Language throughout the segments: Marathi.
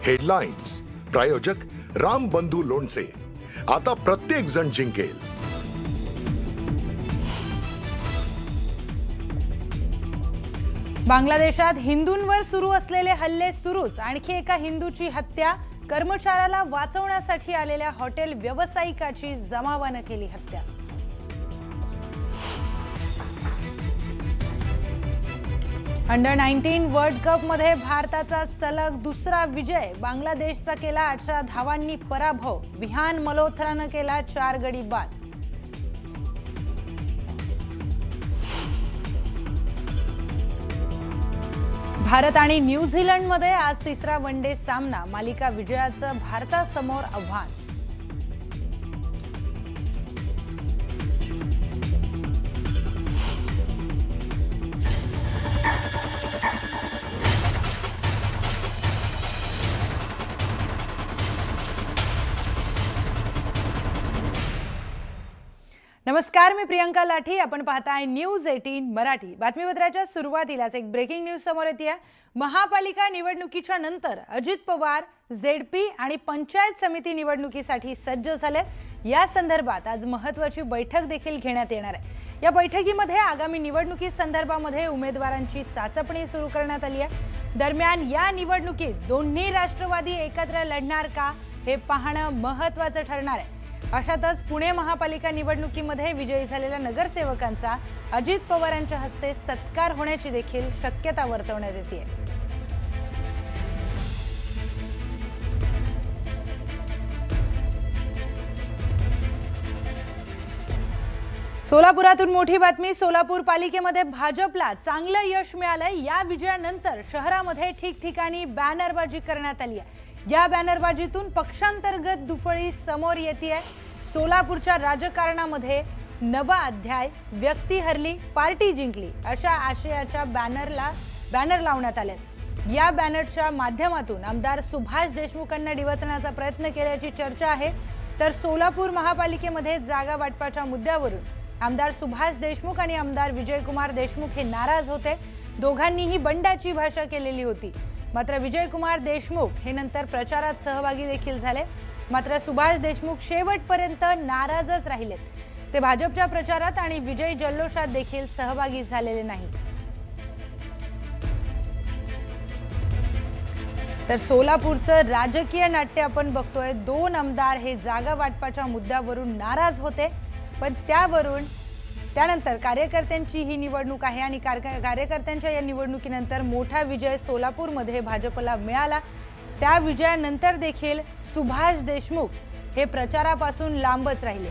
हेडलाईन्स प्रायोजक राम बंधू लोणचे. आता प्रत्येक जण जिंकेल. बांगलादेशात हिंदूंवर सुरू असलेले हल्ले सुरूच. आणखी एका हिंदूची हत्या. कर्मचाऱ्याला वाचवण्यासाठी आलेल्या हॉटेल व्यावसायिकाची जमावानं केली हत्या. अंडर 19 वर्ल्ड कप मध्ये भारताचा सलग दुसरा विजय. बांगलादेशचा केला 18 धावांनी पराभव. विहान मल्होत्रानं केला 4 गडी बाद. भारत आणि न्यूझीलंडमध्ये आज तिसरा वनडे सामना. मालिका विजयाचं भारतासमोर आव्हान. नमस्कार, मी प्रियंका लाठी. आपण पाहताय न्यूज 18 मराठी. बातमीपत्राच्या सुरुवातीलाच एक ब्रेकिंग न्यूज समोर येते. महापालिका निवडणुकीच्या नंतर अजित पवार झेडपी आणि पंचायत समिती निवडणुकीसाठी सज्ज झाले. या संदर्भात आज महत्त्वाची बैठक देखील घेण्यात येणार आहे. या बैठकीमध्ये आगामी निवडणुकी संदर्भामध्ये उमेदवारांची चाचपणी सुरू करण्यात आली आहे. दरम्यान या निवडणुकीत दोन्ही राष्ट्रवादी एकत्र लढणार का हे पाहणं महत्त्वाचं ठरणार आहे. अशातच पुणे महापालिका निवडणुकीमध्ये विजयी झालेल्या नगरसेवकांचा अजित पवारांच्या हस्ते सत्कार होण्याची देखील शक्यता वर्तवण्यात येते. सोलापुरातून मोठी बातमी. सोलापूर पालिकेमध्ये भाजपला चांगलं यश मिळालंय. या विजयानंतर शहरामध्ये ठिकठिकाणी बॅनरबाजी करण्यात आली आहे. या बॅनरबाजीतून पक्षांतर्गत दुफळी समोर येते. सोलापूरच्या राजकारणामध्ये नवा अध्याय. व्यक्ती हरली, पार्टी जिंकली अशा आशयाच्या बॅनर लावण्यात आले. या बॅनरच्या माध्यमातून आमदार सुभाष देशमुखांना डिवचण्याचा प्रयत्न केल्याची चर्चा आहे. तर सोलापूर महापालिकेमध्ये जागा वाटपाच्या मुद्द्यावरून आमदार सुभाष देशमुख आणि आमदार विजयकुमार देशमुख हे नाराज होते. दोघांनीही बंडाची भाषा केलेली होती. मात्र विजयकुमार देशमुख हे नंतर प्रचारात सहभागी देखील झाले. मात्र सुभाष देशमुख शेवटपर्यंत नाराजच राहिलेत. ते भाजपच्या प्रचारात आणि विजय जल्लोषात देखील सहभागी झालेले नाही. तर सोलापूरचं राजकीय नाट्य आपण बघतोय. 2 आमदार हे जागा वाटपाच्या मुद्द्यावरून नाराज होते, पण त्यानंतर कार्यकर्त्यांची ही निवडणूक आहे आणि कार्यकर्त्यांच्या या निवडणुकीनंतर मोठा विजय सोलापूरमध्ये भाजपला मिळाला. त्या विजयानंतर देखील सुभाष देशमुख हे प्रचारापासून लांबच राहिले.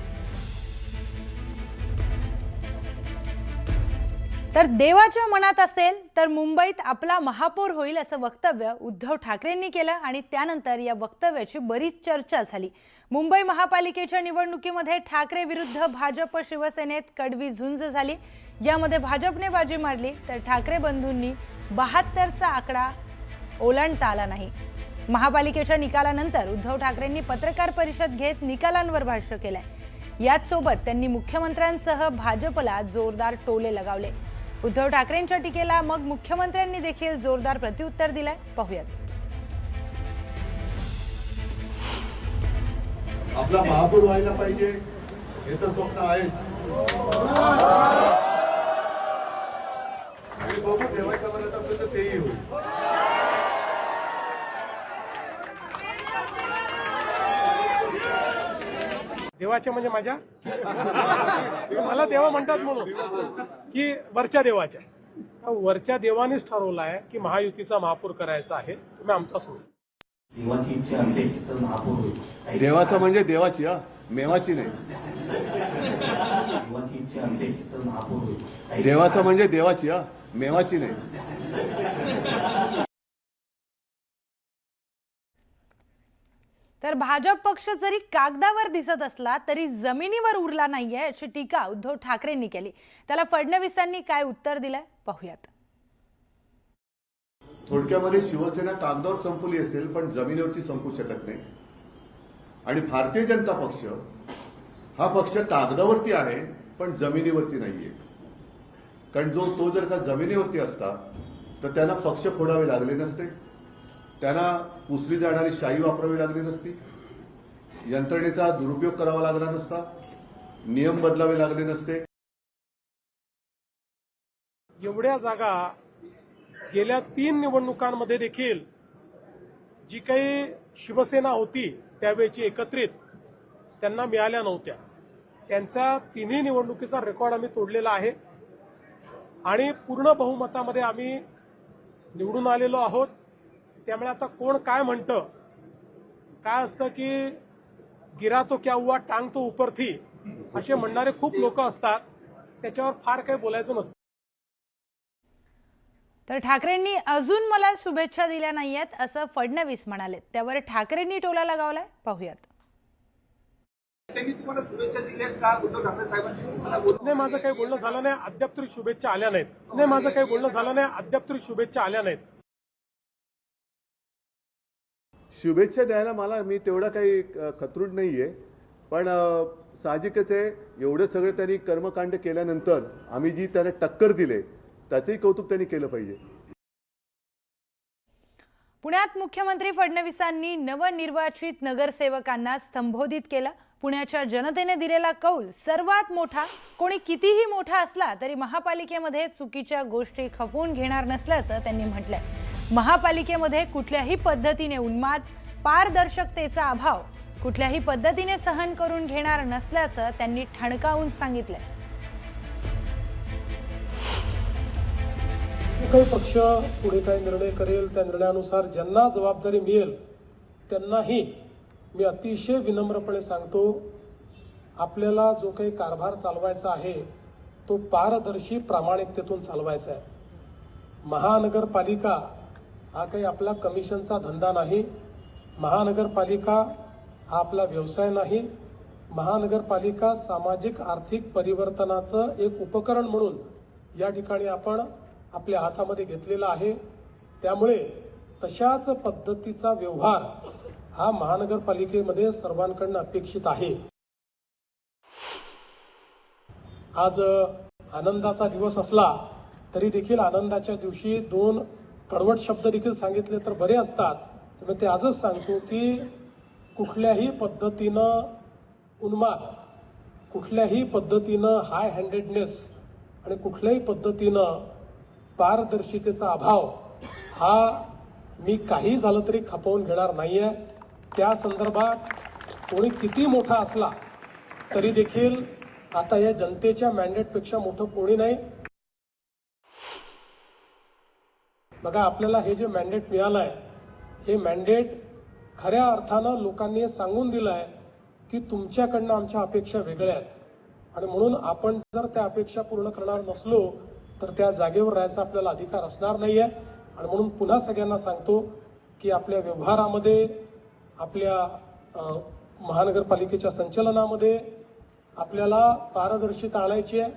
तर देवाच्या मनात असेल तर मुंबईत आपला महापौर होईल असं वक्तव्य उद्धव ठाकरेंनी केलं आणि त्यानंतर या वक्तव्याची बरीच चर्चा झाली. मुंबई महापालिकेच्या निवडणुकीमध्ये ठाकरे विरुद्ध भाजप शिवसेनेत कडवी झुंज झाली. यामध्ये भाजपने बाजी मारली तर ठाकरे बंधूंनी 72चा आकडा ओलांडता आला नाही. महापालिकेच्या निकालानंतर उद्धव ठाकरेंनी पत्रकार परिषद घेत निकालांवर भाष्य केलंय. याच सोबत त्यांनी मुख्यमंत्र्यांसह भाजपला जोरदार टोले लगावले. उद्धव ठाकरेंच्या टीकेला मग मुख्यमंत्र्यांनी देखील जोरदार प्रत्युत्तर दिलंय. पाहूयात. आपला महापौर व्हायला पाहिजे हे तर स्वप्न आहेच. आणि बघू देवाच्या मनात असेल तर तेही होईल. देवाच्या म्हणजे माझ्या मला देवा म्हणतात म्हणून की वरच्या देवाच्या. वरच्या देवानेच ठरवलं आहे की महायुतीचा महापौर करायचा आहे. तुम्ही आमचा सोडू. देवाची इच्छा असेल तर महापौर होईल. देवाचं म्हणजे देवाची, मेवाची नाही. देवाची इच्छा असेल तर महापौर होईल. देवाचं म्हणजे देवाची, मेवाची नाही. तर भाजप पक्ष जरी कागदावर दिसत असला तरी जमिनीवर उरला नाहीये अशी टीका उद्धव ठाकरेंनी केली. त्याला फडणवीसांनी काय उत्तर दिलंय पाहूयात. थोडक्यामध्ये शिवसेना कागदावर संपली असेल पण जमिनीवरची संपू शकत नाही. आणि भारतीय जनता पक्ष हा पक्ष कागदावरती आहे पण जमिनीवरती नाहीये. कारण तो जर का जमिनीवरती असता तर त्यांना पक्ष फोडावे लागले नसते. त्यांना पुसली जाणारी शाई वापरावी लागली नसती, यंत्रणेचा दुरुपयोग करावा लागला नसता, नियम बदलावे लागले नसते. एवढ्या जागा गेल्या 3 निवडणुकांमध्ये देखील जी काही शिवसेना होती त्यावेळेची एकत्रित त्यांना मिळाल्या नव्हत्या. त्यांचा 3 निवडणुकीचा रेकॉर्ड आम्ही तोडलेला आहे आणि पूर्ण बहुमतामध्ये आम्ही निवडून आलेलो आहोत. त्यामुळे आता कोण काय म्हणतं, काय असतं की गिरा तो क्या हुआ टांग तो ऊपर थी असे म्हणणारे खूप लोक असतात, त्याच्यावर फार काही बोलायचं नसतं. तर ठाकरेंनी अजून मला शुभेच्छा दिल्या नाहीयेत असं फडणवीस म्हणाले. त्यावर ठाकरेंनी टोला लगावलाय, पाहूयात. तुम्हाला शुभेच्छा दिल्या का उद्धव ठाकरे साहेबांशी तुम्हाला बोलणं? नाही, माझं काही बोलणं झालं नाही, अद्याप तरी शुभेच्छा आल्या नाहीत. नाही, माझं काही बोलणं झालं नाही, अद्याप तरी शुभेच्छा आल्या नाहीत. शुभेच्छा द्यायला मी तेवढा काही खतरूड नाहीये, पण साहजिकच आहे, एवढे सगळे त्यांनी कर्मकांड केल्यानंतर आम्ही जी त्यांना टक्कर दिले त्याचंही कौतुक त्यांनी केलं पाहिजे. पुण्यात मुख्यमंत्री फडणवीसांनी नवनिर्वाचित नगरसेवकांना संबोधित केलं. पुण्याच्या जनतेने दिलेला कौल सर्वात मोठा, कोणी कितीही मोठा असला तरी महापालिकेमध्ये चुकीच्या गोष्टी खपवून घेणार नसल्याचं त्यांनी म्हटलंय. महापालिकेमध्ये कुठल्याही पद्धतीने उन्माद, पारदर्शकतेचा अभाव कुठल्याही पद्धतीने सहन करून घेणार नसल्याचं त्यांनी ठणकावून सांगितलंय. काही पक्ष पुढे काही निर्णय करेल त्या निर्णयानुसार ज्यांना जबाबदारी मिळेल त्यांनाही मी अतिशय विनम्रपणे सांगतो, आपल्याला जो काही कारभार चालवायचा आहे तो पारदर्शी प्रामाणिकतेतून चालवायचा आहे. महानगरपालिका हा काही आपला कमिशनचा धंदा नाही. महानगरपालिका हा आपला व्यवसाय नाही. महानगरपालिका सामाजिक आर्थिक परिवर्तनाचं एक उपकरण म्हणून या ठिकाणी आपण आपल्या हातामध्ये घेतलेला आहे. त्यामुळे तशाच पद्धतीचा व्यवहार हा महानगरपालिकेमध्ये सर्वांकडून अपेक्षित आहे. आज आनंदाचा दिवस असला तरी देखील आनंदाच्या दिवशी 2 कडवट शब्द देखील सांगितले तर बरे असतात. तर ते आजच सांगतो की कुठल्याही पद्धतीनं उन्माद, कुठल्याही पद्धतीनं हाय हँडेडनेस आणि कुठल्याही पद्धतीनं पारदर्शितेचा अभाव हा मी काही झालं तरी खपवून घेणार नाहीये. त्या संदर्भात कोणी किती मोठा असला तरी देखील आता या जनतेच्या मॅन्डेटपेक्षा मोठं कोणी नाही. बघा, आपल्याला हे जे मॅन्डेट मिळालं आहे, हे मॅन्डेट खऱ्या अर्थानं लोकांनी सांगून दिलं आहे की तुमच्याकडनं आमच्या अपेक्षा वेगळ्या आहेत आणि म्हणून आपण जर त्या अपेक्षा पूर्ण करणार नसलो तर त्या जागेवर राहायचा आपल्याला अधिकार असणार नाहीये. आणि म्हणून पुन्हा सगळ्यांना सांगतो की आपल्या व्यवहारामध्ये, आपल्या महानगरपालिकेच्या संचलनामध्ये आपल्याला पारदर्शिता आणायची आहे.